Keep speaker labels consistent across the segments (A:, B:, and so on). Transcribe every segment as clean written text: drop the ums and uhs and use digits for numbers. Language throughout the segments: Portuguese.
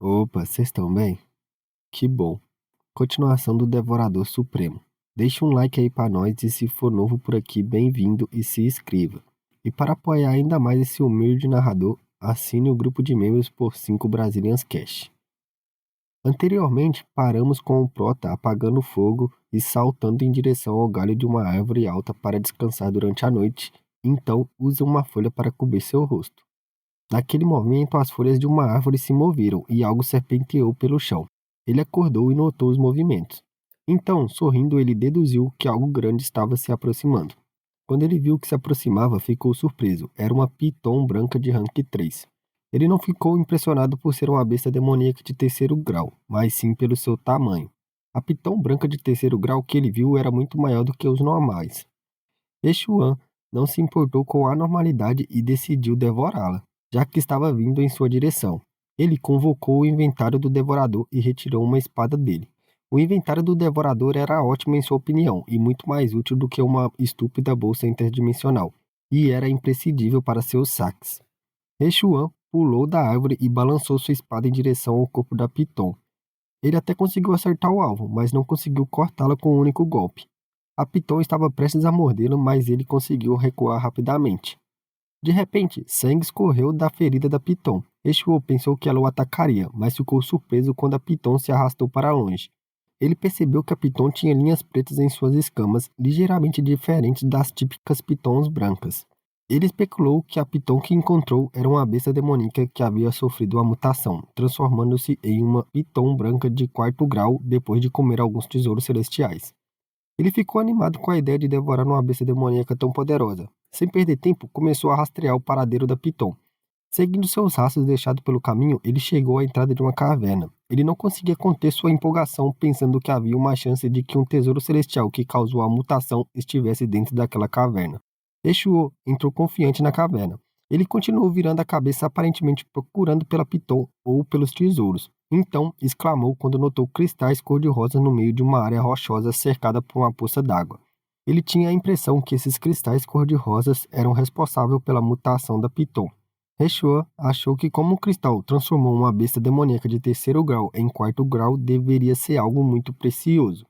A: Opa, vocês estão bem? Que bom. Continuação do Devorador Supremo. Deixa um like aí pra nós e se for novo por aqui, bem-vindo e se inscreva. E para apoiar ainda mais esse humilde narrador, assine o grupo de membros por 5 Brazilians Cash. Anteriormente, paramos com o Prota apagando o fogo e saltando em direção ao galho de uma árvore alta para descansar durante a noite, então usa uma folha para cobrir seu rosto. Naquele momento, as folhas de uma árvore se moveram e algo serpenteou pelo chão. Ele acordou e notou os movimentos. Então, sorrindo, ele deduziu que algo grande estava se aproximando. Quando ele viu que se aproximava, ficou surpreso. Era uma piton branca de rank 3. Ele não ficou impressionado por ser uma besta demoníaca de terceiro grau, mas sim pelo seu tamanho. A piton branca de terceiro grau que ele viu era muito maior do que os normais. Exuan não se importou com a anormalidade e decidiu devorá-la, já que estava vindo em sua direção. Ele convocou o inventário do devorador e retirou uma espada dele. O inventário do devorador era ótimo em sua opinião e muito mais útil do que uma estúpida bolsa interdimensional, e era imprescindível para seus saques. Exuan pulou da árvore e balançou sua espada em direção ao corpo da Piton. Ele até conseguiu acertar o alvo, mas não conseguiu cortá-la com um único golpe. A Piton estava prestes a mordê-lo, mas ele conseguiu recuar rapidamente. De repente, sangue escorreu da ferida da Piton. Exu pensou que ela o atacaria, mas ficou surpreso quando a Piton se arrastou para longe. Ele percebeu que a Piton tinha linhas pretas em suas escamas, ligeiramente diferentes das típicas pitons brancas. Ele especulou que a Piton que encontrou era uma besta demoníaca que havia sofrido uma mutação, transformando-se em uma Piton branca de quarto grau depois de comer alguns tesouros celestiais. Ele ficou animado com a ideia de devorar uma besta demoníaca tão poderosa. Sem perder tempo, começou a rastrear o paradeiro da Piton. Seguindo seus rastros deixados pelo caminho, ele chegou à entrada de uma caverna. Ele não conseguia conter sua empolgação, pensando que havia uma chance de que um tesouro celestial que causou a mutação estivesse dentro daquela caverna. Exu entrou confiante na caverna. Ele continuou virando a cabeça aparentemente procurando pela Piton ou pelos tesouros. Então, exclamou quando notou cristais cor-de-rosa no meio de uma área rochosa cercada por uma poça d'água. Ele tinha a impressão que esses cristais cor-de-rosas eram responsáveis pela mutação da Piton. Exu achou que como o cristal transformou uma besta demoníaca de terceiro grau em quarto grau, deveria ser algo muito precioso.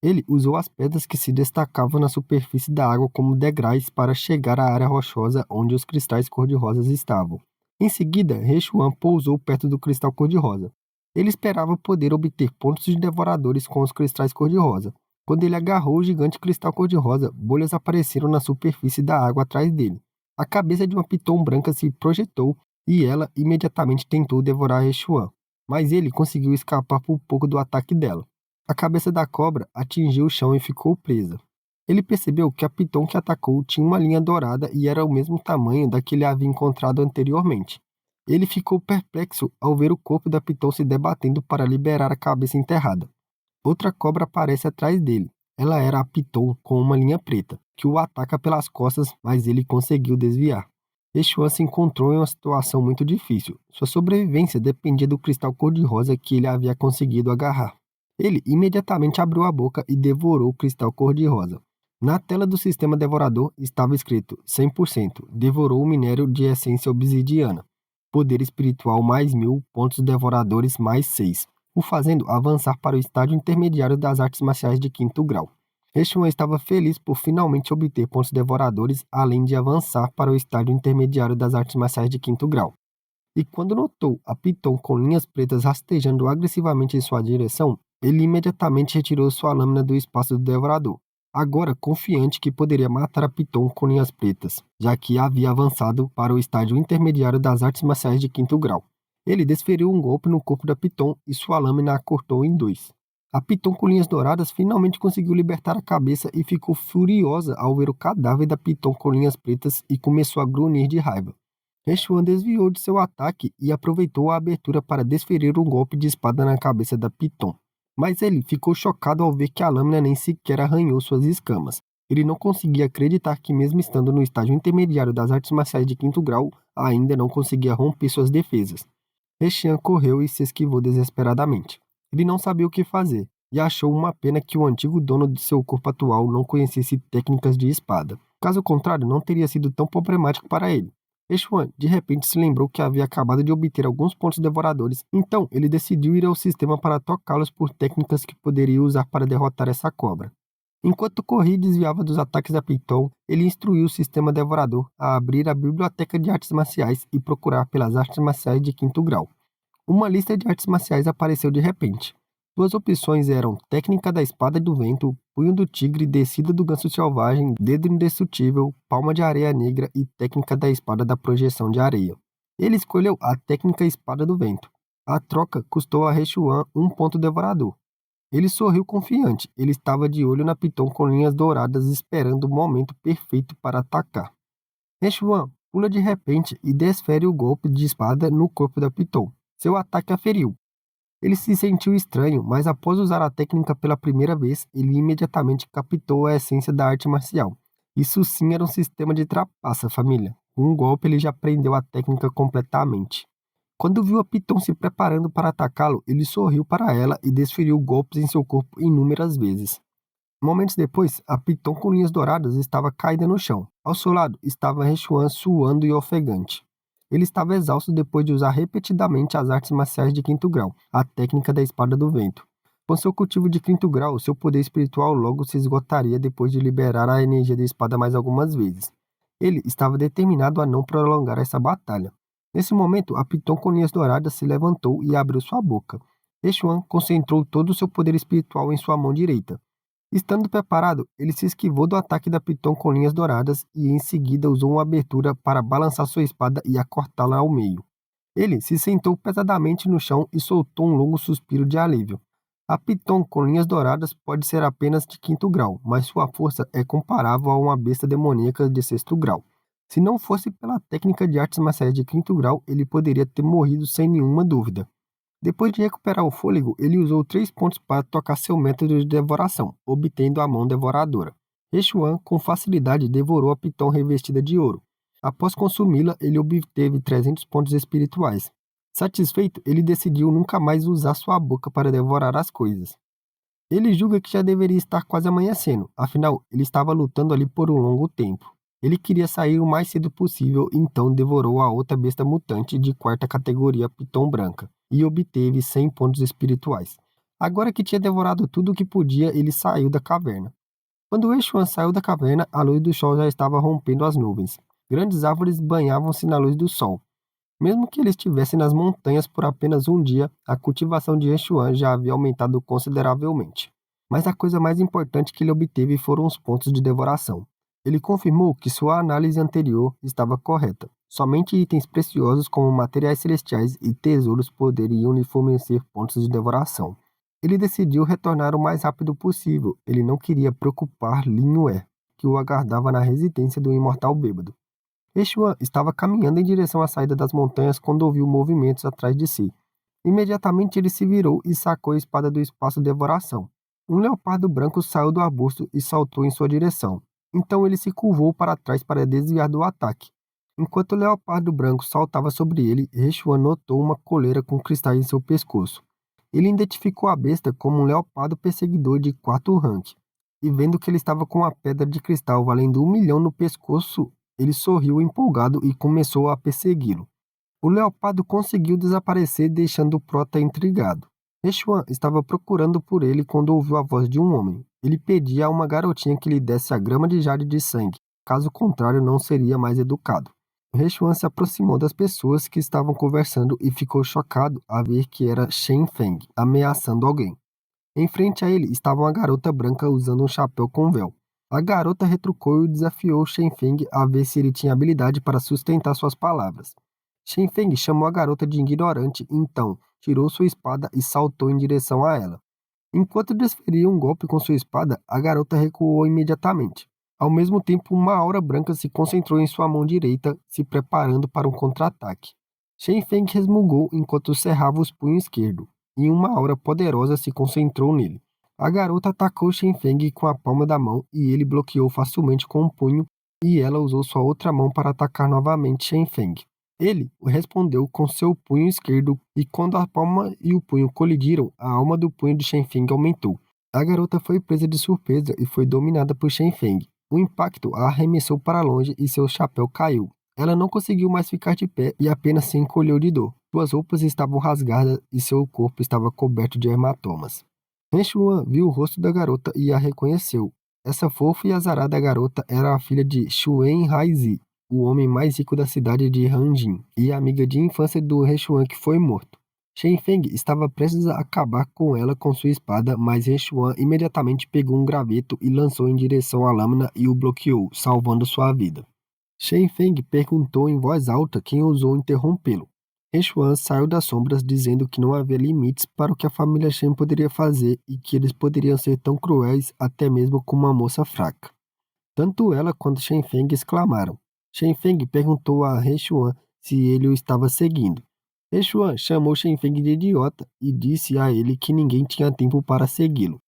A: Ele usou as pedras que se destacavam na superfície da água como degraus para chegar à área rochosa onde os cristais cor-de-rosas estavam. Em seguida, Rechuan pousou perto do cristal cor-de-rosa. Ele esperava poder obter pontos de devoradores com os cristais cor-de-rosa. Quando ele agarrou o gigante cristal cor-de-rosa, bolhas apareceram na superfície da água atrás dele. A cabeça de uma piton branca se projetou e ela imediatamente tentou devorar Rechuan, mas ele conseguiu escapar por pouco do ataque dela. A cabeça da cobra atingiu o chão e ficou presa. Ele percebeu que a piton que atacou tinha uma linha dourada e era o mesmo tamanho da que ele havia encontrado anteriormente. Ele ficou perplexo ao ver o corpo da piton se debatendo para liberar a cabeça enterrada. Outra cobra aparece atrás dele. Ela era a piton com uma linha preta, que o ataca pelas costas, mas ele conseguiu desviar. Exuan se encontrou em uma situação muito difícil. Sua sobrevivência dependia do cristal cor-de-rosa que ele havia conseguido agarrar. Ele imediatamente abriu a boca e devorou o cristal cor-de-rosa. Na tela do sistema devorador estava escrito 100%, devorou o minério de essência obsidiana. Poder espiritual mais 1000, pontos devoradores mais 6, o fazendo avançar para o estágio intermediário das artes marciais de quinto grau. Exuan estava feliz por finalmente obter pontos devoradores, além de avançar para o estágio intermediário das artes marciais de quinto grau. E quando notou a piton com linhas pretas rastejando agressivamente em sua direção, ele imediatamente retirou sua lâmina do espaço do devorador, agora confiante que poderia matar a piton com linhas pretas, já que havia avançado para o estágio intermediário das artes marciais de quinto grau. Ele desferiu um golpe no corpo da piton e sua lâmina a cortou em dois. A piton com linhas douradas finalmente conseguiu libertar a cabeça e ficou furiosa ao ver o cadáver da piton com linhas pretas e começou a grunhir de raiva. Exuan desviou de seu ataque e aproveitou a abertura para desferir um golpe de espada na cabeça da piton. Mas ele ficou chocado ao ver que a lâmina nem sequer arranhou suas escamas. Ele não conseguia acreditar que, mesmo estando no estágio intermediário das artes marciais de quinto grau, ainda não conseguia romper suas defesas. Exuan correu e se esquivou desesperadamente. Ele não sabia o que fazer, e achou uma pena que o antigo dono de seu corpo atual não conhecesse técnicas de espada. Caso contrário, não teria sido tão problemático para ele. Xuan, de repente, se lembrou que havia acabado de obter alguns pontos devoradores, então ele decidiu ir ao sistema para tocá-los por técnicas que poderia usar para derrotar essa cobra. Enquanto corria e desviava dos ataques da Piton, ele instruiu o sistema devorador a abrir a biblioteca de artes marciais e procurar pelas artes marciais de quinto grau. Uma lista de artes marciais apareceu de repente. Duas opções eram técnica da espada do vento, punho do tigre, descida do ganso selvagem, dedo indestrutível, palma de areia negra e técnica da espada da projeção de areia. Ele escolheu a técnica espada do vento. A troca custou a Rechuan um ponto devorador. Ele sorriu confiante. Ele estava de olho na Piton com linhas douradas, esperando o momento perfeito para atacar. Rechuan pula de repente e desfere o golpe de espada no corpo da Piton. Seu ataque a feriu. Ele se sentiu estranho, mas após usar a técnica pela primeira vez, ele imediatamente captou a essência da arte marcial. Isso sim era um sistema de trapaça, família. Com um golpe ele já aprendeu a técnica completamente. Quando viu a Piton se preparando para atacá-lo, ele sorriu para ela e desferiu golpes em seu corpo inúmeras vezes. Momentos depois, a Piton com linhas douradas estava caída no chão. Ao seu lado estava Rechuan suando e ofegante. Ele estava exausto depois de usar repetidamente as artes marciais de quinto grau, a técnica da espada do vento. Com seu cultivo de quinto grau, seu poder espiritual logo se esgotaria depois de liberar a energia da espada mais algumas vezes. Ele estava determinado a não prolongar essa batalha. Nesse momento, a Piton com linhas douradas se levantou e abriu sua boca. Rechuan concentrou todo o seu poder espiritual em sua mão direita. Estando preparado, ele se esquivou do ataque da Piton com linhas douradas e em seguida usou uma abertura para balançar sua espada e a cortá-la ao meio. Ele se sentou pesadamente no chão e soltou um longo suspiro de alívio. A Piton com linhas douradas pode ser apenas de quinto grau, mas sua força é comparável a uma besta demoníaca de sexto grau. Se não fosse pela técnica de artes marciais de quinto grau, ele poderia ter morrido sem nenhuma dúvida. Depois de recuperar o fôlego, ele usou 3 pontos para tocar seu método de devoração, obtendo a mão devoradora. Rechuan, com facilidade, devorou a Piton revestida de ouro. Após consumi-la, ele obteve 300 pontos espirituais. Satisfeito, ele decidiu nunca mais usar sua boca para devorar as coisas. Ele julga que já deveria estar quase amanhecendo, afinal, ele estava lutando ali por um longo tempo. Ele queria sair o mais cedo possível, então devorou a outra besta mutante de quarta categoria Piton branca e obteve 100 pontos espirituais. Agora que tinha devorado tudo o que podia, ele saiu da caverna. Quando Exuan saiu da caverna, a luz do sol já estava rompendo as nuvens. Grandes árvores banhavam-se na luz do sol. Mesmo que ele estivesse nas montanhas por apenas um dia, a cultivação de Exuan já havia aumentado consideravelmente. Mas a coisa mais importante que ele obteve foram os pontos de devoração. Ele confirmou que sua análise anterior estava correta. Somente itens preciosos como materiais celestiais e tesouros poderiam lhe fornecer pontos de devoração. Ele decidiu retornar o mais rápido possível. Ele não queria preocupar Lin Yue, que o aguardava na residência do imortal bêbado. Exuan estava caminhando em direção à saída das montanhas quando ouviu movimentos atrás de si. Imediatamente ele se virou e sacou a espada do espaço devoração. Um leopardo branco saiu do arbusto e saltou em sua direção. Então ele se curvou para trás para desviar do ataque. Enquanto o leopardo branco saltava sobre ele, Rechuan notou uma coleira com cristais em seu pescoço. Ele identificou a besta como um leopardo perseguidor de 4 rank. E vendo que ele estava com uma pedra de cristal valendo 1 milhão no pescoço, ele sorriu empolgado e começou a persegui-lo. O leopardo conseguiu desaparecer, deixando o prota intrigado. Rechuan estava procurando por ele quando ouviu a voz de um homem. Ele pedia a uma garotinha que lhe desse a grama de jade de sangue, caso contrário não seria mais educado. Rechuan se aproximou das pessoas que estavam conversando e ficou chocado a ver que era Shen Feng ameaçando alguém. Em frente a ele estava uma garota branca usando um chapéu com véu. A garota retrucou e desafiou Shen Feng a ver se ele tinha habilidade para sustentar suas palavras. Shen Feng chamou a garota de ignorante, então tirou sua espada e saltou em direção a ela. Enquanto desferia um golpe com sua espada, a garota recuou imediatamente. Ao mesmo tempo, uma aura branca se concentrou em sua mão direita, se preparando para um contra-ataque. Shen Feng resmungou enquanto cerrava os punhos esquerdo, e uma aura poderosa se concentrou nele. A garota atacou Shen Feng com a palma da mão e ele bloqueou facilmente com um punho, e ela usou sua outra mão para atacar novamente Shen Feng. Ele respondeu com seu punho esquerdo, e quando a palma e o punho colidiram, a alma do punho de Shen Feng aumentou. A garota foi presa de surpresa e foi dominada por Shen Feng. O impacto a arremessou para longe e seu chapéu caiu. Ela não conseguiu mais ficar de pé e apenas se encolheu de dor. Suas roupas estavam rasgadas e seu corpo estava coberto de hematomas. Renchuan viu o rosto da garota e a reconheceu. Essa fofa e azarada garota era a filha de Xuen Haizi, o homem mais rico da cidade de Hanjin, e amiga de infância do Renchuan que foi morto. Shen Feng estava prestes a acabar com ela com sua espada, mas Renchuan imediatamente pegou um graveto e lançou em direção à lâmina e o bloqueou, salvando sua vida. Shen Feng perguntou em voz alta quem ousou interrompê-lo. Renchuan saiu das sombras dizendo que não havia limites para o que a família Shen poderia fazer e que eles poderiam ser tão cruéis até mesmo com uma moça fraca. Tanto ela quanto Shen Feng exclamaram. Shen Feng perguntou a Renchuan se ele o estava seguindo. Renchuan chamou Shen Feng de idiota e disse a ele que ninguém tinha tempo para segui-lo.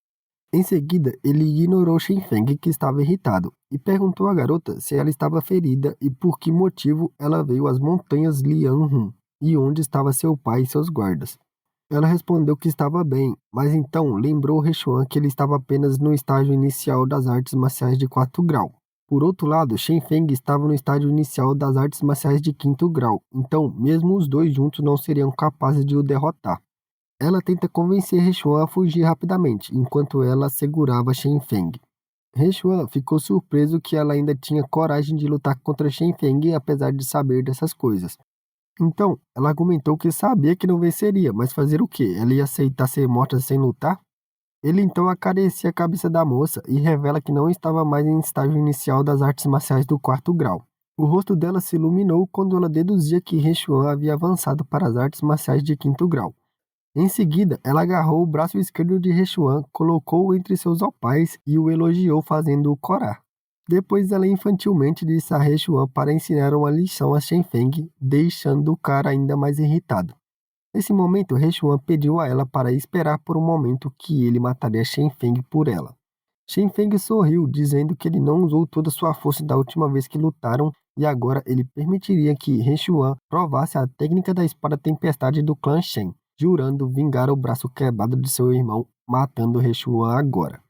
A: Em seguida, ele ignorou Shen Feng, que estava irritado, e perguntou à garota se ela estava ferida e por que motivo ela veio às montanhas Lianhun e onde estava seu pai e seus guardas. Ela respondeu que estava bem, mas então lembrou Rechuan que ele estava apenas no estágio inicial das artes marciais de 4º grau. Por outro lado, Shen Feng estava no estágio inicial das artes marciais de 5º grau, então mesmo os dois juntos não seriam capazes de o derrotar. Ela tenta convencer Rechuan a fugir rapidamente, enquanto ela segurava Shen Feng. Rechuan ficou surpreso que ela ainda tinha coragem de lutar contra Shen Feng apesar de saber dessas coisas. Então, ela argumentou que sabia que não venceria, mas fazer o quê? Ela ia aceitar ser morta sem lutar? Ele então acaricia a cabeça da moça e revela que não estava mais em estágio inicial das artes marciais do 4º grau. O rosto dela se iluminou quando ela deduzia que Rechuan havia avançado para as artes marciais de 5º grau. Em seguida, ela agarrou o braço esquerdo de Rechuan, colocou-o entre seus opais e o elogiou fazendo-o corar. Depois ela infantilmente disse a Rechuan para ensinar uma lição a Shen Feng, deixando o cara ainda mais irritado. Nesse momento, Rechuan pediu a ela para esperar por um momento que ele mataria Shen Feng por ela. Shen Feng sorriu, dizendo que ele não usou toda sua força da última vez que lutaram e agora ele permitiria que Rechuan provasse a técnica da espada tempestade do clã Shen, jurando vingar o braço quebrado de seu irmão, matando Rechuan agora.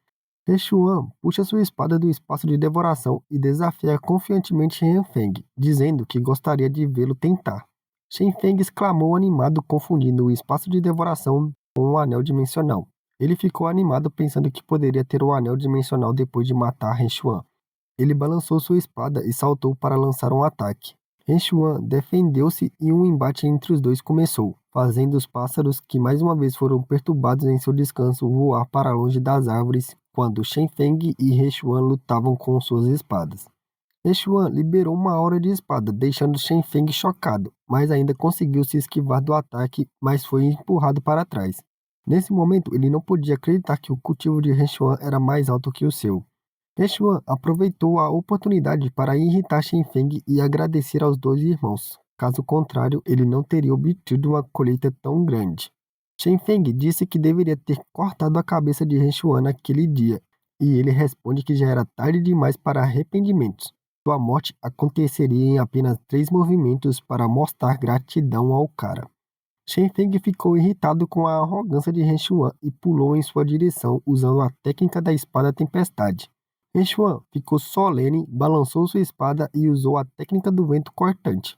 A: Rechuan puxa sua espada do espaço de devoração e desafia confiantemente Shen Feng, dizendo que gostaria de vê-lo tentar. Shen Feng exclamou animado, confundindo o espaço de devoração com o anel dimensional. Ele ficou animado pensando que poderia ter o anel dimensional depois de matar Rechuan. Ele balançou sua espada e saltou para lançar um ataque. Rechuan defendeu-se e um embate entre os dois começou, fazendo os pássaros, que mais uma vez foram perturbados em seu descanso, voar para longe das árvores quando Shen Feng e Rechuan lutavam com suas espadas. Rechuan liberou uma aura de espada, deixando Shen Feng chocado, mas ainda conseguiu se esquivar do ataque, mas foi empurrado para trás. Nesse momento, ele não podia acreditar que o cultivo de Rechuan era mais alto que o seu. Rechuan aproveitou a oportunidade para irritar Shen Feng e agradecer aos dois irmãos. Caso contrário, ele não teria obtido uma colheita tão grande. Shen Feng disse que deveria ter cortado a cabeça de Rechuan naquele dia, e ele responde que já era tarde demais para arrependimentos. Sua morte aconteceria em apenas 3 movimentos para mostrar gratidão ao cara. Shen Feng ficou irritado com a arrogância de Rechuan e pulou em sua direção usando a técnica da espada tempestade. Rechuan ficou solene, balançou sua espada e usou a técnica do vento cortante.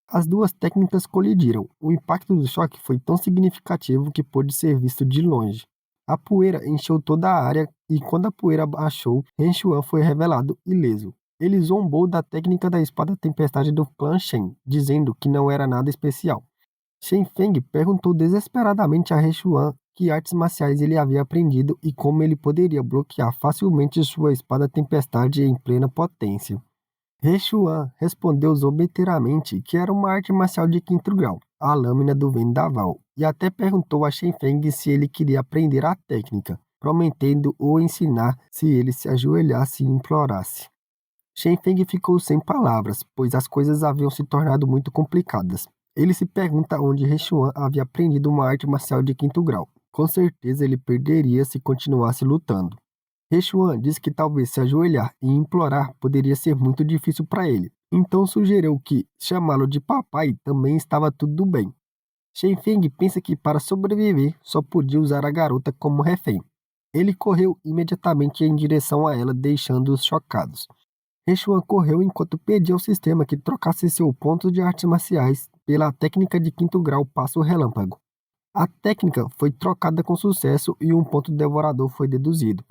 A: As duas técnicas colidiram. O impacto do choque foi tão significativo que pôde ser visto de longe. A poeira encheu toda a área e quando a poeira baixou, Rechuan foi revelado ileso. Ele zombou da técnica da espada tempestade do clã Shen, dizendo que não era nada especial. Shen Feng perguntou desesperadamente a Rechuan que artes marciais ele havia aprendido e como ele poderia bloquear facilmente sua espada tempestade em plena potência. Rechuan respondeu zombeteiramente que era uma arte marcial de 5º grau, a lâmina do vendaval, e até perguntou a Shen Feng se ele queria aprender a técnica, prometendo o ensinar se ele se ajoelhasse e implorasse. Shen Feng ficou sem palavras, pois as coisas haviam se tornado muito complicadas. Ele se pergunta onde Rechuan havia aprendido uma arte marcial de 5º grau. Com certeza ele perderia se continuasse lutando. Rechuan disse que talvez se ajoelhar e implorar poderia ser muito difícil para ele, então sugeriu que chamá-lo de papai também estava tudo bem. Shen Feng pensa que para sobreviver só podia usar a garota como refém. Ele correu imediatamente em direção a ela, deixando-os chocados. Reshuan correu enquanto pedia ao sistema que trocasse seu ponto de artes marciais pela técnica de quinto grau passo relâmpago. A técnica foi trocada com sucesso e um ponto devorador foi deduzido.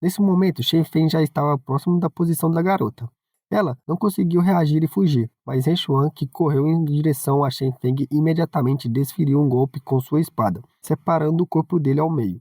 A: Nesse momento, Shen Feng já estava próximo da posição da garota. Ela não conseguiu reagir e fugir, mas Reshuan, que correu em direção a Shen Feng, imediatamente desferiu um golpe com sua espada, separando o corpo dele ao meio.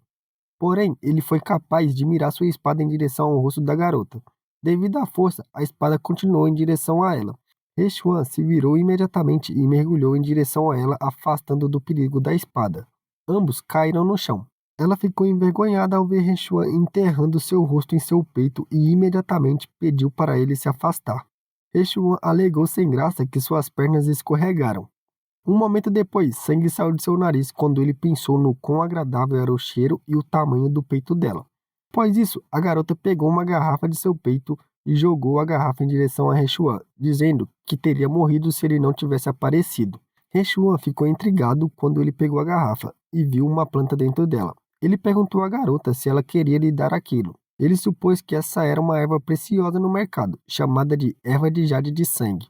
A: Porém, ele foi capaz de mirar sua espada em direção ao rosto da garota. Devido à força, a espada continuou em direção a ela. Reshuan se virou imediatamente e mergulhou em direção a ela, afastando do perigo da espada. Ambos caíram no chão. Ela ficou envergonhada ao ver Reshuan enterrando seu rosto em seu peito e imediatamente pediu para ele se afastar. Reshuan alegou sem graça que suas pernas escorregaram. Um momento depois, sangue saiu de seu nariz quando ele pensou no quão agradável era o cheiro e o tamanho do peito dela. Após isso, a garota pegou uma garrafa de seu peito e jogou a garrafa em direção a Reshuan, dizendo que teria morrido se ele não tivesse aparecido. Reshuan ficou intrigado quando ele pegou a garrafa e viu uma planta dentro dela. Ele perguntou à garota se ela queria lhe dar aquilo. Ele supôs que essa era uma erva preciosa no mercado, chamada de erva de jade de sangue.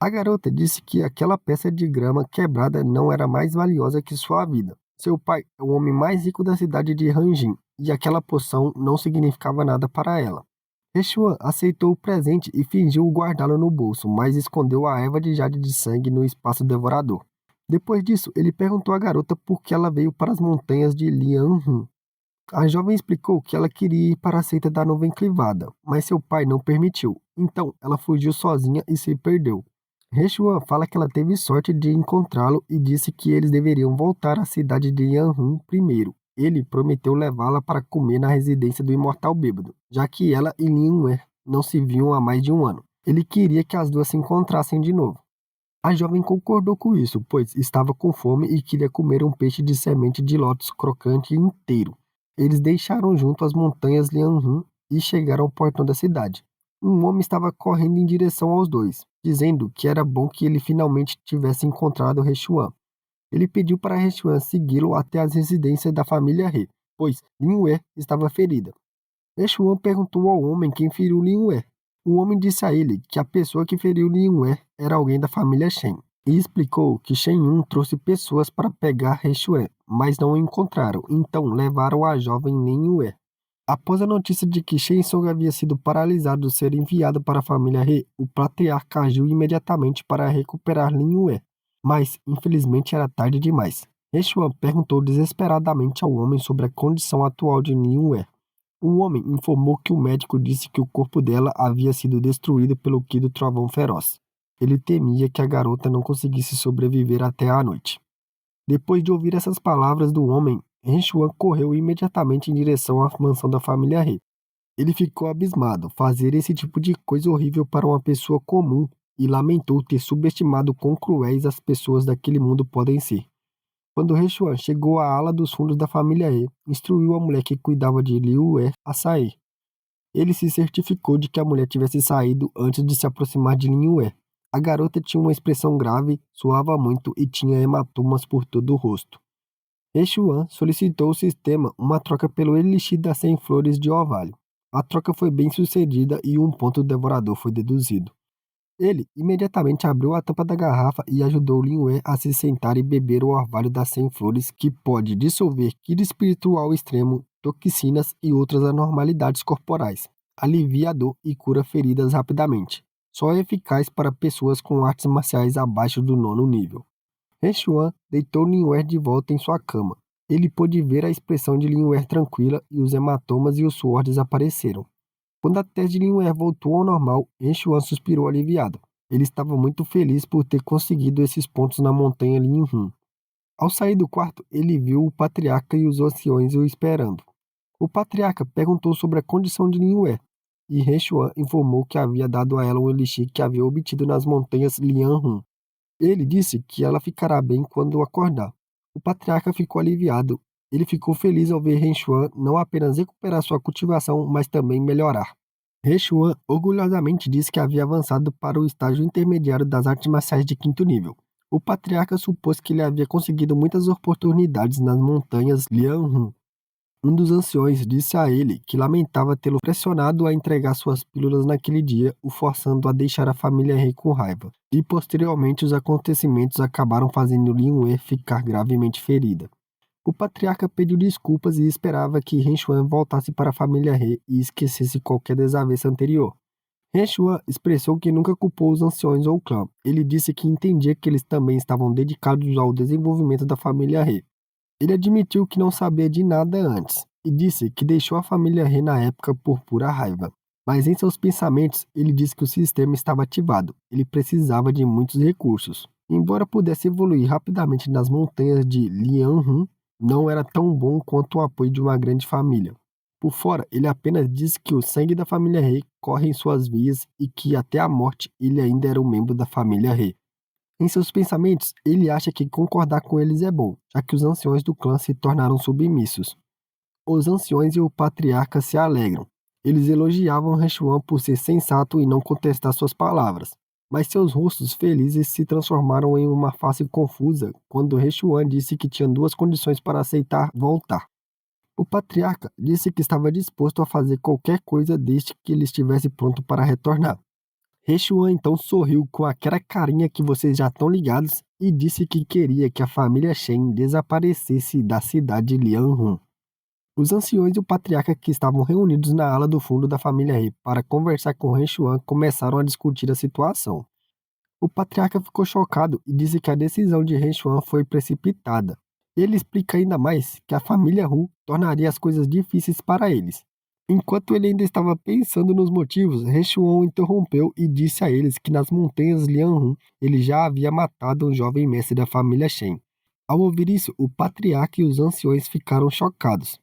A: A garota disse que aquela peça de grama quebrada não era mais valiosa que sua vida. Seu pai é o homem mais rico da cidade de Ranjin, e aquela poção não significava nada para ela. Reshuan aceitou o presente e fingiu guardá-lo no bolso, mas escondeu a erva de jade de sangue no espaço devorador. Depois disso, ele perguntou à garota por que ela veio para as montanhas de Lianhun. A jovem explicou que ela queria ir para a seita da nuvem clivada, mas seu pai não permitiu. Então, ela fugiu sozinha e se perdeu. Reshuan fala que ela teve sorte de encontrá-lo e disse que eles deveriam voltar à cidade de Yanhun primeiro. Ele prometeu levá-la para comer na residência do Imortal Bêbado, já que ela e Lin Wen não se viam há mais de um ano. Ele queria que as duas se encontrassem de novo. A jovem concordou com isso, pois estava com fome e queria comer um peixe de semente de lótus crocante inteiro. Eles deixaram junto as montanhas Lianhun e chegaram ao portão da cidade. Um homem estava correndo em direção aos dois, dizendo que era bom que ele finalmente tivesse encontrado Reshuan. Ele pediu para Reshuan segui-lo até as residências da família He, pois Lin Wei estava ferida. Reshuan perguntou ao homem quem feriu Lin Wei. O homem disse a ele que a pessoa que feriu Lin Wei era alguém da família Shen, e explicou que Shen Yun trouxe pessoas para pegar Reshuan, mas não o encontraram, então levaram a jovem Lin Wei. Após a notícia de que Shen Song havia sido paralisado ser enviado para a família He, o patriarca agiu imediatamente para recuperar Lin Wei, mas infelizmente era tarde demais. Reshuan perguntou desesperadamente ao homem sobre a condição atual de Lin Wei. O homem informou que o médico disse que o corpo dela havia sido destruído pelo Ki do Trovão Feroz. Ele temia que a garota não conseguisse sobreviver até a noite. Depois de ouvir essas palavras do homem, Reshuan correu imediatamente em direção à mansão da família He. Ele ficou abismado, fazer esse tipo de coisa horrível para uma pessoa comum, e lamentou ter subestimado quão cruéis as pessoas daquele mundo podem ser. Quando Reshuan chegou à ala dos fundos da família He, instruiu a mulher que cuidava de Liu Wei a sair. Ele se certificou de que a mulher tivesse saído antes de se aproximar de Lin Wei. A garota tinha uma expressão grave, suava muito e tinha hematomas por todo o rosto. Reshuan solicitou ao sistema uma troca pelo elixir das 100 flores de orvalho. A troca foi bem sucedida e um ponto devorador foi deduzido. Ele imediatamente abriu a tampa da garrafa e ajudou Lin Wei a se sentar e beber o orvalho das 100 flores, que pode dissolver ki espiritual extremo, toxinas e outras anormalidades corporais, alivia a dor e cura feridas rapidamente. Só é eficaz para pessoas com artes marciais abaixo do 9º nível. Reshuan deitou Lin Wei de volta em sua cama. Ele pôde ver a expressão de Lin Wei tranquila e os hematomas e o suor desapareceram. Quando a tese de Lin Wei voltou ao normal, Reshuan suspirou aliviado. Ele estava muito feliz por ter conseguido esses pontos na montanha Lianhun. Ao sair do quarto, ele viu o patriarca e os anciões o esperando. O patriarca perguntou sobre a condição de Lin Wei, e Reshuan informou que havia dado a ela um elixir que havia obtido nas montanhas Lianhun. Ele disse que ela ficará bem quando acordar. O patriarca ficou aliviado. Ele ficou feliz ao ver Reshuan não apenas recuperar sua cultivação, mas também melhorar. Reshuan orgulhosamente disse que havia avançado para o estágio intermediário das artes marciais de 5º nível. O patriarca supôs que ele havia conseguido muitas oportunidades nas montanhas Lianhun. Um dos anciões disse a ele que lamentava tê-lo pressionado a entregar suas pílulas naquele dia, o forçando a deixar a família Rei com raiva. E posteriormente os acontecimentos acabaram fazendo Lin Wei ficar gravemente ferida. O patriarca pediu desculpas e esperava que Ren Xuan voltasse para a família He e esquecesse qualquer desavença anterior. Ren Xuan expressou que nunca culpou os anciões ou o clã. Ele disse que entendia que eles também estavam dedicados ao desenvolvimento da família He. Ele admitiu que não sabia de nada antes e disse que deixou a família He na época por pura raiva. Mas em seus pensamentos, ele disse que o sistema estava ativado. Ele precisava de muitos recursos. Embora pudesse evoluir rapidamente nas montanhas de Lianhun, não era tão bom quanto o apoio de uma grande família. Por fora, ele apenas disse que o sangue da família He corre em suas veias e que até a morte ele ainda era um membro da família He. Em seus pensamentos, ele acha que concordar com eles é bom, já que os anciões do clã se tornaram submissos. Os anciões e o patriarca se alegram. Eles elogiavam Rechuan por ser sensato e não contestar suas palavras. Mas seus rostos felizes se transformaram em uma face confusa quando Rechuan disse que tinha duas condições para aceitar voltar. O patriarca disse que estava disposto a fazer qualquer coisa desde que ele estivesse pronto para retornar. Rechuan então sorriu com aquela carinha que vocês já estão ligados e disse que queria que a família Shen desaparecesse da cidade de Lianhun. Os anciões e o patriarca que estavam reunidos na ala do fundo da família He para conversar com Rechuan começaram a discutir a situação. O patriarca ficou chocado e disse que a decisão de Rechuan foi precipitada. Ele explica ainda mais que a família Hu tornaria as coisas difíceis para eles. Enquanto ele ainda estava pensando nos motivos, Rechuan o interrompeu e disse a eles que nas montanhas Lianhun ele já havia matado um jovem mestre da família Shen. Ao ouvir isso, o patriarca e os anciões ficaram chocados.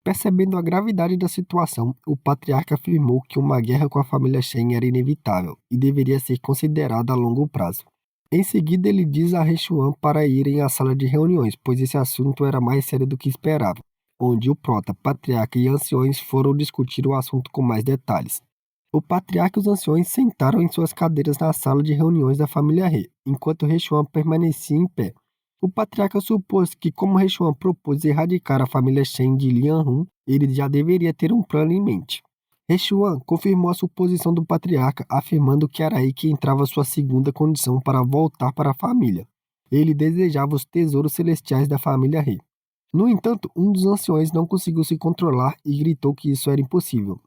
A: Percebendo a gravidade da situação, o patriarca afirmou que uma guerra com a família Shen era inevitável e deveria ser considerada a longo prazo. Em seguida, ele diz a Rechuan para irem à sala de reuniões, pois esse assunto era mais sério do que esperava, onde o prota, patriarca e anciões foram discutir o assunto com mais detalhes. O patriarca e os anciões sentaram em suas cadeiras na sala de reuniões da família He, enquanto Rechuan permanecia em pé. O patriarca supôs que, como Rechuan propôs erradicar a família Shen de Lianhun, ele já deveria ter um plano em mente. Rechuan confirmou a suposição do patriarca, afirmando que era aí que entrava sua segunda condição para voltar para a família. Ele desejava os tesouros celestiais da família He. No entanto, um dos anciões não conseguiu se controlar e gritou que isso era impossível.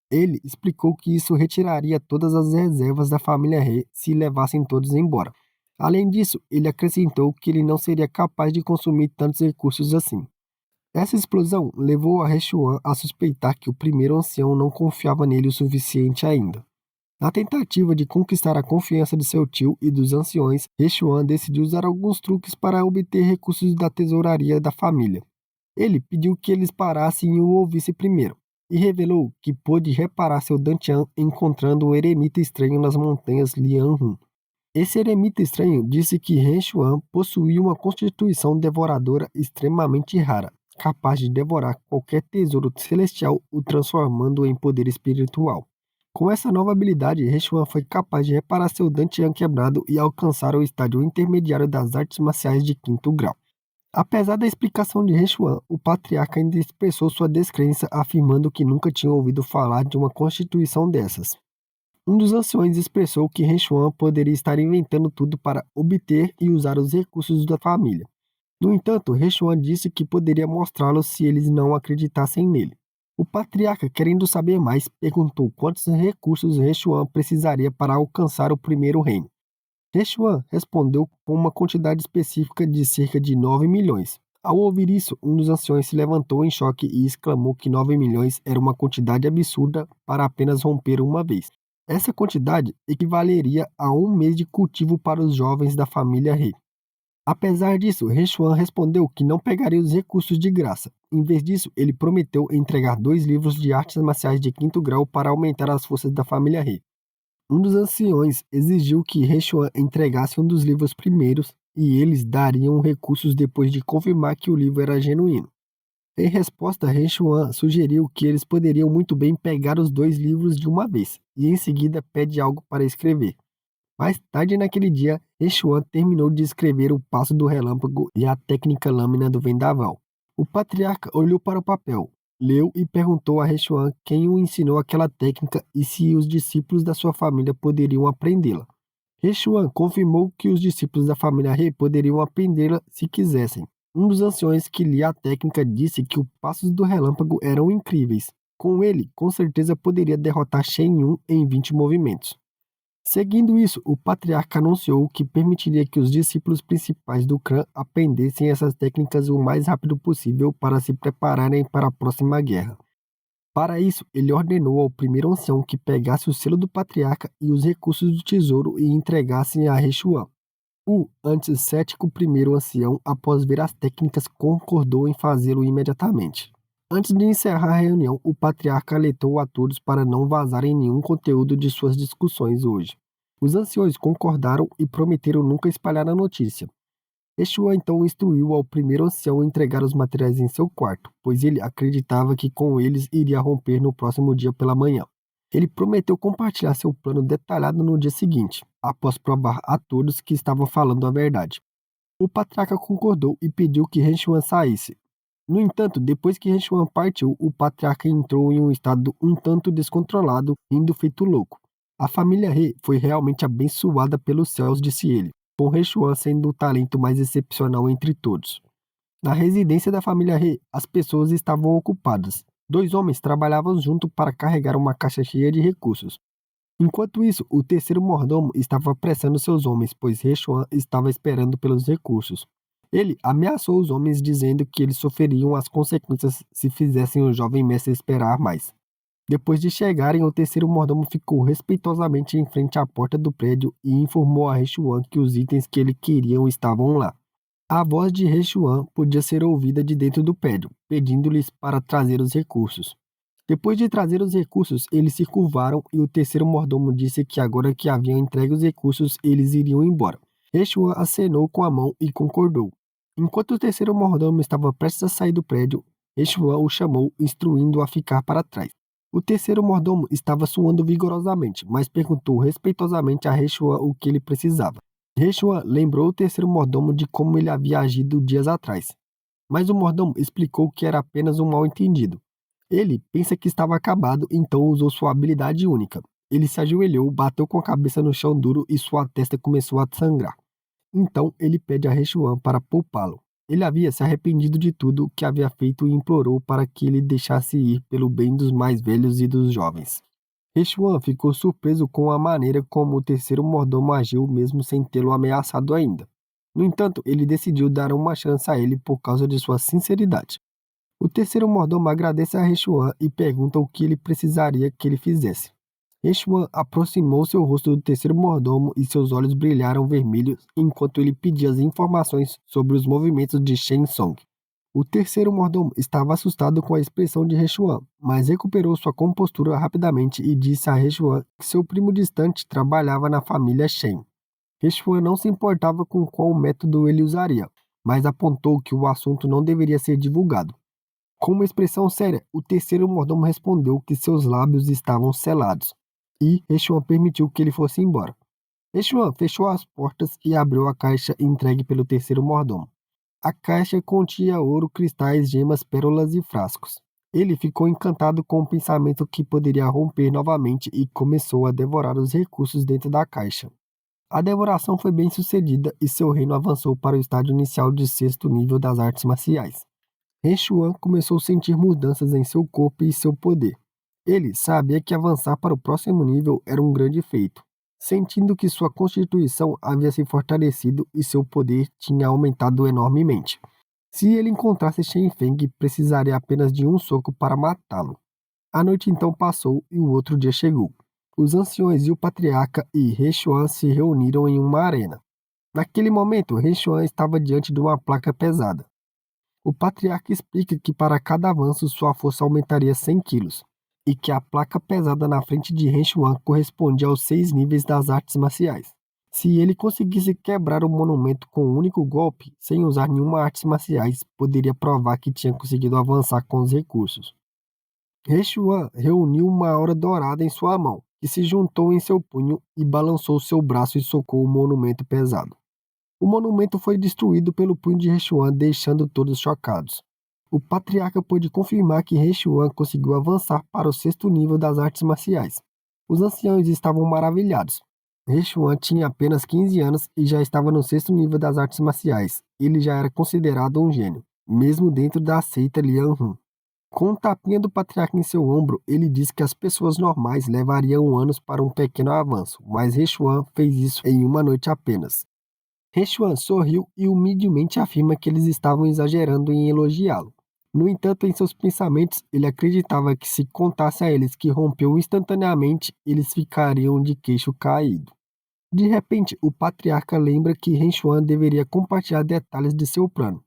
A: Ele explicou que isso retiraria todas as reservas da família He se levassem todos embora. Além disso, ele acrescentou que ele não seria capaz de consumir tantos recursos assim. Essa explosão levou a Rechuan a suspeitar que o primeiro ancião não confiava nele o suficiente ainda. Na tentativa de conquistar a confiança de seu tio e dos anciões, Rechuan decidiu usar alguns truques para obter recursos da tesouraria da família. Ele pediu que eles parassem e o ouvissem primeiro, e revelou que pôde reparar seu Dantian encontrando um eremita estranho nas montanhas Lianhun. Esse eremita estranho disse que Ren Xuan possuía uma constituição devoradora extremamente rara, capaz de devorar qualquer tesouro celestial, o transformando em poder espiritual. Com essa nova habilidade, Ren Xuan foi capaz de reparar seu Dantian quebrado e alcançar o estágio intermediário das artes marciais de quinto grau. Apesar da explicação de Ren Xuan, o patriarca ainda expressou sua descrença, afirmando que nunca tinha ouvido falar de uma constituição dessas. Um dos anciões expressou que Ren Xuan poderia estar inventando tudo para obter e usar os recursos da família. No entanto, Ren Xuan disse que poderia mostrá-los se eles não acreditassem nele. O patriarca, querendo saber mais, perguntou quantos recursos Ren Xuan precisaria para alcançar o primeiro reino. Ren Xuan respondeu com uma quantidade específica de cerca de 9 milhões. Ao ouvir isso, um dos anciões se levantou em choque e exclamou que 9 milhões era uma quantidade absurda para apenas romper uma vez. Essa quantidade equivaleria a um mês de cultivo para os jovens da família He. Apesar disso, Ren Xuan respondeu que não pegaria os recursos de graça. Em vez disso, ele prometeu entregar 2 livros de artes marciais de quinto grau para aumentar as forças da família He. Um dos anciões exigiu que Ren Xuan entregasse um dos livros primeiros e eles dariam recursos depois de confirmar que o livro era genuíno. Em resposta, Ren Xuan sugeriu que eles poderiam muito bem pegar os 2 livros de uma vez, e em seguida pede algo para escrever. Mais tarde naquele dia, Ren Xuan terminou de escrever o passo do relâmpago e a técnica lâmina do vendaval. O patriarca olhou para o papel, leu e perguntou a Rechuan quem o ensinou aquela técnica e se os discípulos da sua família poderiam aprendê-la. Rechuan confirmou que os discípulos da família He poderiam aprendê-la se quisessem. Um dos anciões que lia a técnica disse que os passos do relâmpago eram incríveis. Com ele, com certeza poderia derrotar Shen Yun em 20 movimentos. Seguindo isso, o patriarca anunciou que permitiria que os discípulos principais do clã aprendessem essas técnicas o mais rápido possível para se prepararem para a próxima guerra. Para isso, ele ordenou ao primeiro ancião que pegasse o selo do patriarca e os recursos do tesouro e entregassem a Rechuan. O antes cético primeiro ancião, após ver as técnicas, concordou em fazê-lo imediatamente. Antes de encerrar a reunião, o patriarca alertou a todos para não vazarem nenhum conteúdo de suas discussões hoje. Os anciões concordaram e prometeram nunca espalhar a notícia. Yeshua então instruiu ao primeiro ancião a entregar os materiais em seu quarto, pois ele acreditava que com eles iria romper no próximo dia pela manhã. Ele prometeu compartilhar seu plano detalhado no dia seguinte, após provar a todos que estava falando a verdade. O patriarca concordou e pediu que Renchuan saísse. No entanto, depois que Renchuan partiu, o patriarca entrou em um estado um tanto descontrolado, indo feito louco. A família He foi realmente abençoada pelos céus, disse ele, com Renchuan sendo o talento mais excepcional entre todos. Na residência da família He, as pessoas estavam ocupadas. Dois homens trabalhavam junto para carregar uma caixa cheia de recursos. Enquanto isso, o terceiro mordomo estava apressando seus homens, pois Rechuan estava esperando pelos recursos. Ele ameaçou os homens dizendo que eles sofreriam as consequências se fizessem o jovem mestre esperar mais. Depois de chegarem, o terceiro mordomo ficou respeitosamente em frente à porta do prédio e informou a Rechuan que os itens que ele queriam estavam lá. A voz de Rechuan podia ser ouvida de dentro do prédio, pedindo-lhes para trazer os recursos. Depois de trazer os recursos, eles se curvaram e o terceiro mordomo disse que agora que haviam entregue os recursos, eles iriam embora. Rechuan acenou com a mão e concordou. Enquanto o terceiro mordomo estava prestes a sair do prédio, Rechuan o chamou, instruindo-o a ficar para trás. O terceiro mordomo estava suando vigorosamente, mas perguntou respeitosamente a Rechuan o que ele precisava. Rechuan lembrou o terceiro mordomo de como ele havia agido dias atrás, mas o mordomo explicou que era apenas um mal-entendido. Ele pensa que estava acabado, então usou sua habilidade única. Ele se ajoelhou, bateu com a cabeça no chão duro e sua testa começou a sangrar. Então ele pede a Rechuan para poupá-lo. Ele havia se arrependido de tudo o que havia feito e implorou para que ele deixasse ir pelo bem dos mais velhos e dos jovens. Rechuan ficou surpreso com a maneira como o terceiro mordomo agiu mesmo sem tê-lo ameaçado ainda. No entanto, ele decidiu dar uma chance a ele por causa de sua sinceridade. O terceiro mordomo agradece a Rechuan e pergunta o que ele precisaria que ele fizesse. Rechuan aproximou seu rosto do terceiro mordomo e seus olhos brilharam vermelhos enquanto ele pedia as informações sobre os movimentos de Shen Song. O terceiro mordomo estava assustado com a expressão de Rechuan, mas recuperou sua compostura rapidamente e disse a Rechuan que seu primo distante trabalhava na família Shen. Rechuan não se importava com qual método ele usaria, mas apontou que o assunto não deveria ser divulgado. Com uma expressão séria, o terceiro mordomo respondeu que seus lábios estavam selados, e Rechuan permitiu que ele fosse embora. Rechuan fechou as portas e abriu a caixa entregue pelo terceiro mordomo. A caixa continha ouro, cristais, gemas, pérolas e frascos. Ele ficou encantado com o pensamento que poderia romper novamente e começou a devorar os recursos dentro da caixa. A devoração foi bem sucedida e seu reino avançou para o estágio inicial de 6º nível das artes marciais. Rechuan começou a sentir mudanças em seu corpo e seu poder. Ele sabia que avançar para o próximo nível era um grande feito, sentindo que sua constituição havia se fortalecido e seu poder tinha aumentado enormemente. Se ele encontrasse Shen Feng, precisaria apenas de um soco para matá-lo. A noite então passou e o outro dia chegou. Os anciões e o patriarca e Rechuan se reuniram em uma arena. Naquele momento, Rechuan estava diante de uma placa pesada. O patriarca explica que para cada avanço sua força aumentaria 100 quilos, e que a placa pesada na frente de Rechuan correspondia aos 6 níveis das artes marciais. Se ele conseguisse quebrar o monumento com um único golpe, sem usar nenhuma arte marciais, poderia provar que tinha conseguido avançar com os recursos. Rechuan reuniu uma aura dourada em sua mão, que se juntou em seu punho e balançou seu braço e socou o monumento pesado. O monumento foi destruído pelo punho de Rechuan, deixando todos chocados. O patriarca pôde confirmar que He Xuan conseguiu avançar para o sexto nível das artes marciais. Os anciãos estavam maravilhados. He Xuan tinha apenas 15 anos e já estava no sexto nível das artes marciais. Ele já era considerado um gênio, mesmo dentro da seita Liang Hun. Com um tapinha do patriarca em seu ombro, ele disse que as pessoas normais levariam anos para um pequeno avanço, mas He Xuan fez isso em uma noite apenas. He Xuan sorriu e humildemente afirma que eles estavam exagerando em elogiá-lo. No entanto, em seus pensamentos, ele acreditava que se contasse a eles que rompeu instantaneamente, eles ficariam de queixo caído. De repente, o patriarca lembra que He Xuan deveria compartilhar detalhes de seu plano.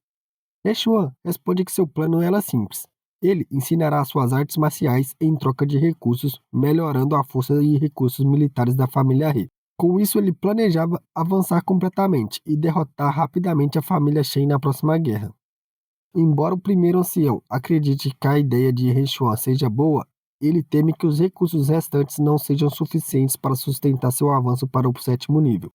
A: He Xuan responde que seu plano era simples. Ele ensinará suas artes marciais em troca de recursos, melhorando a força e recursos militares da família He. Com isso, ele planejava avançar completamente e derrotar rapidamente a família Shen na próxima guerra. Embora o primeiro ancião acredite que a ideia de He Xuan seja boa, ele teme que os recursos restantes não sejam suficientes para sustentar seu avanço para o sétimo nível.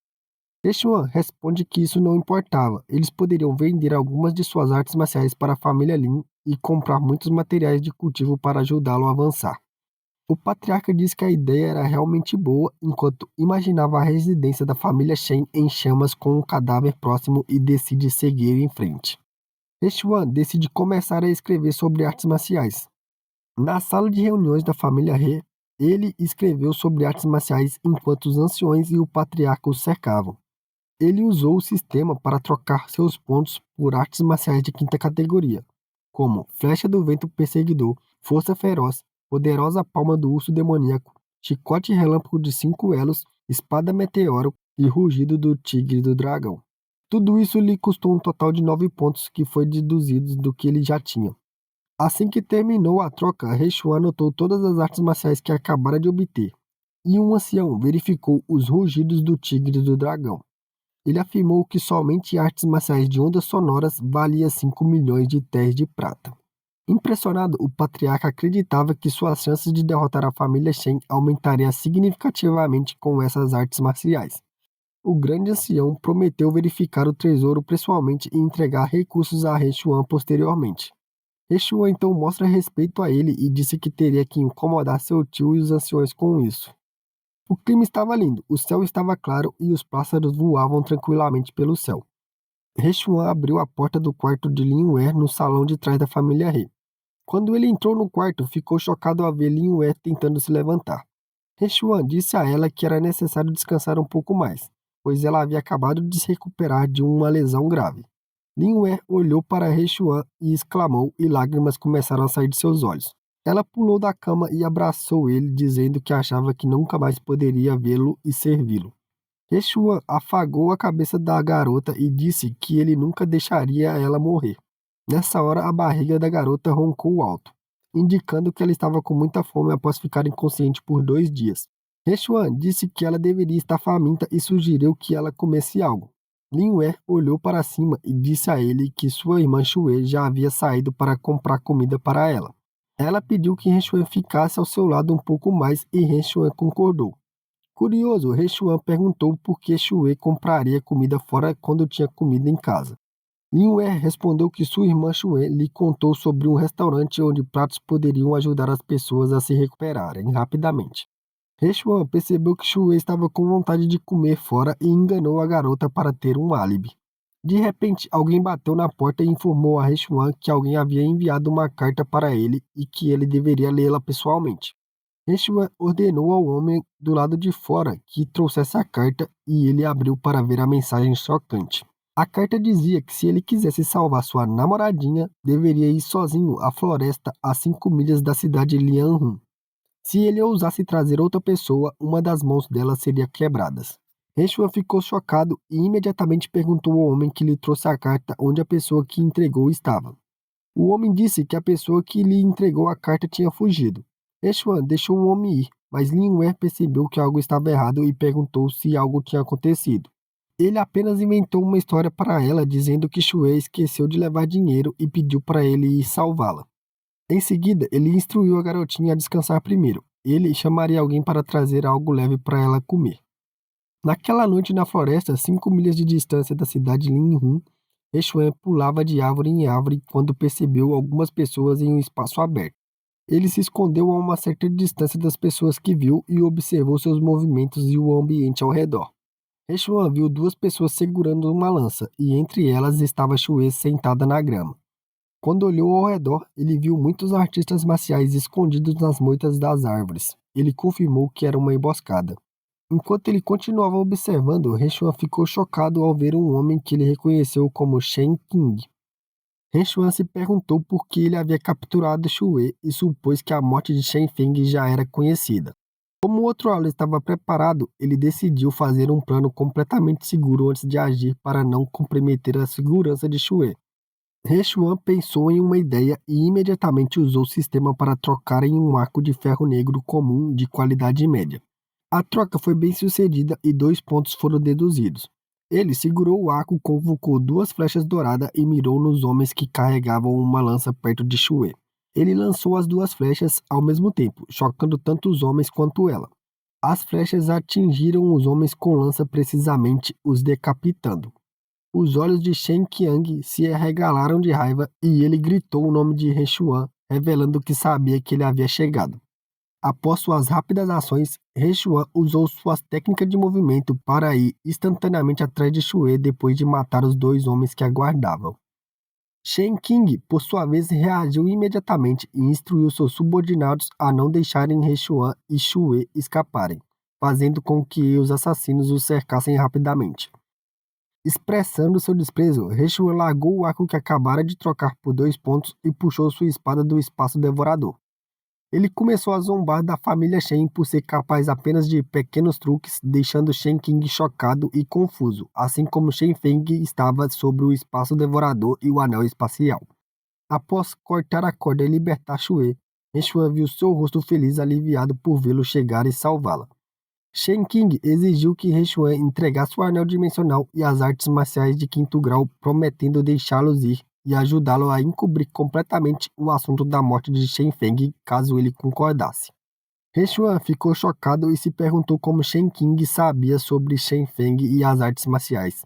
A: He Xuan responde que isso não importava, eles poderiam vender algumas de suas artes marciais para a família Lin e comprar muitos materiais de cultivo para ajudá-lo a avançar. O patriarca disse que a ideia era realmente boa, enquanto imaginava a residência da família Shen em chamas com um cadáver próximo e decide seguir em frente. He Xuan decide começar a escrever sobre artes marciais. Na sala de reuniões da família He, ele escreveu sobre artes marciais enquanto os anciões e o patriarca o cercavam. Ele usou o sistema para trocar seus pontos por artes marciais de quinta categoria, como Flecha do Vento Perseguidor, Força Feroz, Poderosa Palma do Urso Demoníaco, Chicote Relâmpago de 5 elos, Espada Meteoro e Rugido do Tigre do Dragão. Tudo isso lhe custou um total de 9 pontos que foi deduzidos do que ele já tinha. Assim que terminou a troca, He Xuan anotou todas as artes marciais que acabara de obter, e um ancião verificou os rugidos do Tigre do Dragão. Ele afirmou que somente artes marciais de ondas sonoras valia 5 milhões de téis de prata. Impressionado, o patriarca acreditava que suas chances de derrotar a família Shen aumentariam significativamente com essas artes marciais. O grande ancião prometeu verificar o tesouro pessoalmente e entregar recursos a He Xuan posteriormente. He Xuan então mostra respeito a ele e disse que teria que incomodar seu tio e os anciões com isso. O clima estava lindo, o céu estava claro e os pássaros voavam tranquilamente pelo céu. He Xuan abriu a porta do quarto de Lin Wei no salão de trás da família He. Quando ele entrou no quarto, ficou chocado ao ver Lin Wei tentando se levantar. He Xuan disse a ela que era necessário descansar um pouco mais, pois ela havia acabado de se recuperar de uma lesão grave. Lin Wei olhou para He Xuan e exclamou e lágrimas começaram a sair de seus olhos. Ela pulou da cama e abraçou ele, dizendo que achava que nunca mais poderia vê-lo e servi-lo. He Xuan afagou a cabeça da garota e disse que ele nunca deixaria ela morrer. Nessa hora, a barriga da garota roncou alto, indicando que ela estava com muita fome após ficar inconsciente por 2 dias. He Xuan disse que ela deveria estar faminta e sugeriu que ela comesse algo. Lin Wei olhou para cima e disse a ele que sua irmã Xue já havia saído para comprar comida para ela. Ela pediu que He Xuan ficasse ao seu lado um pouco mais e He Xuan concordou. Curioso, He Xuan perguntou por que Xue compraria comida fora quando tinha comida em casa. Lin Wei respondeu que sua irmã Xue lhe contou sobre um restaurante onde pratos poderiam ajudar as pessoas a se recuperarem rapidamente. He Xuan percebeu que Xue estava com vontade de comer fora e enganou a garota para ter um álibi. De repente, alguém bateu na porta e informou a He Xuan que alguém havia enviado uma carta para ele e que ele deveria lê-la pessoalmente. He Xuan ordenou ao homem do lado de fora que trouxesse a carta e ele abriu para ver a mensagem chocante. A carta dizia que se ele quisesse salvar sua namoradinha, deveria ir sozinho à floresta a 5 milhas da cidade de Lianhun. Se ele ousasse trazer outra pessoa, uma das mãos dela seria quebrada. He Xuan ficou chocado e imediatamente perguntou ao homem que lhe trouxe a carta onde a pessoa que entregou estava. O homem disse que a pessoa que lhe entregou a carta tinha fugido. He Xuan deixou o homem ir, mas Lin Wei percebeu que algo estava errado e perguntou se algo tinha acontecido. Ele apenas inventou uma história para ela dizendo que Xue esqueceu de levar dinheiro e pediu para ele ir salvá-la. Em seguida, ele instruiu a garotinha a descansar primeiro. Ele chamaria alguém para trazer algo leve para ela comer. Naquela noite na floresta, 5 milhas de distância da cidade de Linhun, Reixuan pulava de árvore em árvore quando percebeu algumas pessoas em um espaço aberto. Ele se escondeu a uma certa distância das pessoas que viu e observou seus movimentos e o ambiente ao redor. Reixuan viu duas pessoas segurando uma lança, e entre elas estava Chue sentada na grama. Quando olhou ao redor, ele viu muitos artistas marciais escondidos nas moitas das árvores. Ele confirmou que era uma emboscada. Enquanto ele continuava observando, Reixuan ficou chocado ao ver um homem que ele reconheceu como Shen Qing. Reixuan se perguntou por que ele havia capturado Chue e supôs que a morte de Shen Feng já era conhecida. Como o outro ala estava preparado, ele decidiu fazer um plano completamente seguro antes de agir para não comprometer a segurança de Chue. Reixuan pensou em uma ideia e imediatamente usou o sistema para trocar em um arco de ferro negro comum de qualidade média. A troca foi bem sucedida e 2 pontos foram deduzidos. Ele segurou o arco, convocou 2 flechas douradas e mirou nos homens que carregavam uma lança perto de Chue. Ele lançou as 2 flechas ao mesmo tempo, chocando tanto os homens quanto ela. As flechas atingiram os homens com lança precisamente, os decapitando. Os olhos de Shen Qiang se arregalaram de raiva e ele gritou o nome de Reixuan, revelando que sabia que ele havia chegado. Após suas rápidas ações, Reixuan usou suas técnicas de movimento para ir instantaneamente atrás de Chue depois de matar os 2 homens que aguardavam. Shen Qing, por sua vez, reagiu imediatamente e instruiu seus subordinados a não deixarem Reixuan e Chue escaparem, fazendo com que os assassinos os cercassem rapidamente. Expressando seu desprezo, Reixuan largou o arco que acabara de trocar por 2 pontos e puxou sua espada do espaço devorador. Ele começou a zombar da família Shen por ser capaz apenas de pequenos truques, deixando Shen Qing chocado e confuso, assim como Shen Feng estava sobre o espaço devorador e o anel espacial. Após cortar a corda e libertar Chue, Reixuan viu seu rosto feliz aliviado por vê-lo chegar e salvá-la. Shen Qing exigiu que Reixuan entregasse o anel dimensional e as artes marciais de 5º grau, prometendo deixá-los ir e ajudá-lo a encobrir completamente o assunto da morte de Shen Feng, caso ele concordasse. Reixuan ficou chocado e se perguntou como Shen Qing sabia sobre Shen Feng e as artes marciais.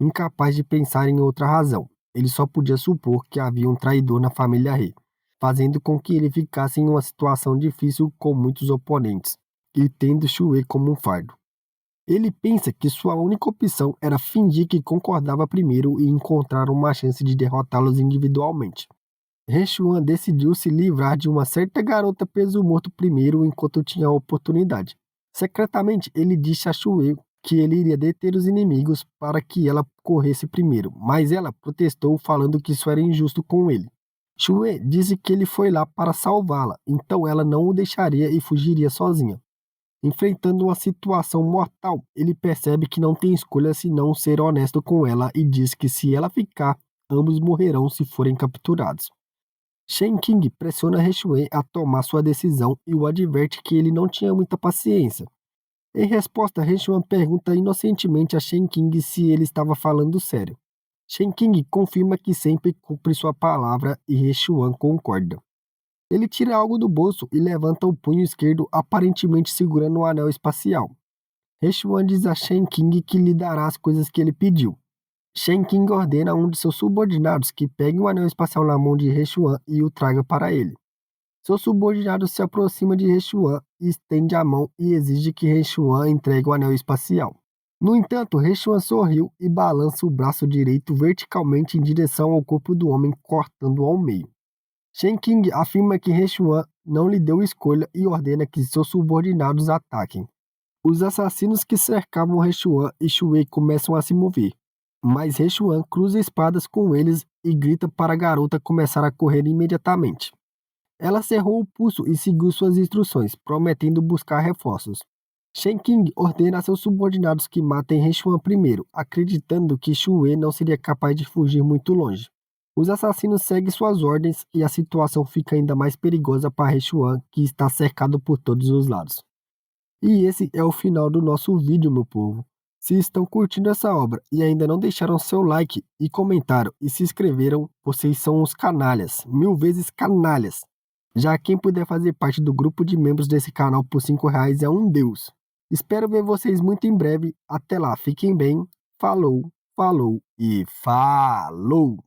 A: Incapaz de pensar em outra razão, ele só podia supor que havia um traidor na família He, fazendo com que ele ficasse em uma situação difícil com muitos oponentes, e tendo Chue como um fardo. Ele pensa que sua única opção era fingir que concordava primeiro e encontrar uma chance de derrotá-los individualmente. Reixuan decidiu se livrar de uma certa garota peso morto primeiro enquanto tinha a oportunidade. Secretamente, ele disse a Chue que ele iria deter os inimigos para que ela corresse primeiro, mas ela protestou falando que isso era injusto com ele. Chue disse que ele foi lá para salvá-la, então ela não o deixaria e fugiria sozinha. Enfrentando uma situação mortal, ele percebe que não tem escolha senão ser honesto com ela e diz que se ela ficar, ambos morrerão se forem capturados. Shen Qing pressiona Reixuan a tomar sua decisão e o adverte que ele não tinha muita paciência. Em resposta, Reixuan pergunta inocentemente a Shen Qing se ele estava falando sério. Shen Qing confirma que sempre cumpre sua palavra e Reixuan concorda. Ele tira algo do bolso e levanta o punho esquerdo, aparentemente segurando um anel espacial. Reixuan diz a Shen Qing que lhe dará as coisas que ele pediu. Shen Qing ordena a um de seus subordinados que pegue o anel espacial na mão de Reixuan e o traga para ele. Seu subordinado se aproxima de Reixuan e estende a mão e exige que Reixuan entregue o anel espacial. No entanto, Reixuan sorriu e balança o braço direito verticalmente em direção ao corpo do homem, cortando-o ao meio. Shen Qing afirma que Reixuan não lhe deu escolha e ordena que seus subordinados ataquem. Os assassinos que cercavam Reixuan e Chue começam a se mover, mas Reixuan cruza espadas com eles e grita para a garota começar a correr imediatamente. Ela cerrou o pulso e seguiu suas instruções, prometendo buscar reforços. Shen Qing ordena a seus subordinados que matem Reixuan primeiro, acreditando que Chue não seria capaz de fugir muito longe. Os assassinos seguem suas ordens e a situação fica ainda mais perigosa para Reixuan, que está cercado por todos os lados. E esse é o final do nosso vídeo, meu povo. Se estão curtindo essa obra e ainda não deixaram seu like e comentaram e se inscreveram, vocês são uns canalhas, 1000 vezes canalhas. Já quem puder fazer parte do grupo de membros desse canal por R$ 5 é um deus. Espero ver vocês muito em breve. Até lá, fiquem bem. Falou! Falou e falou!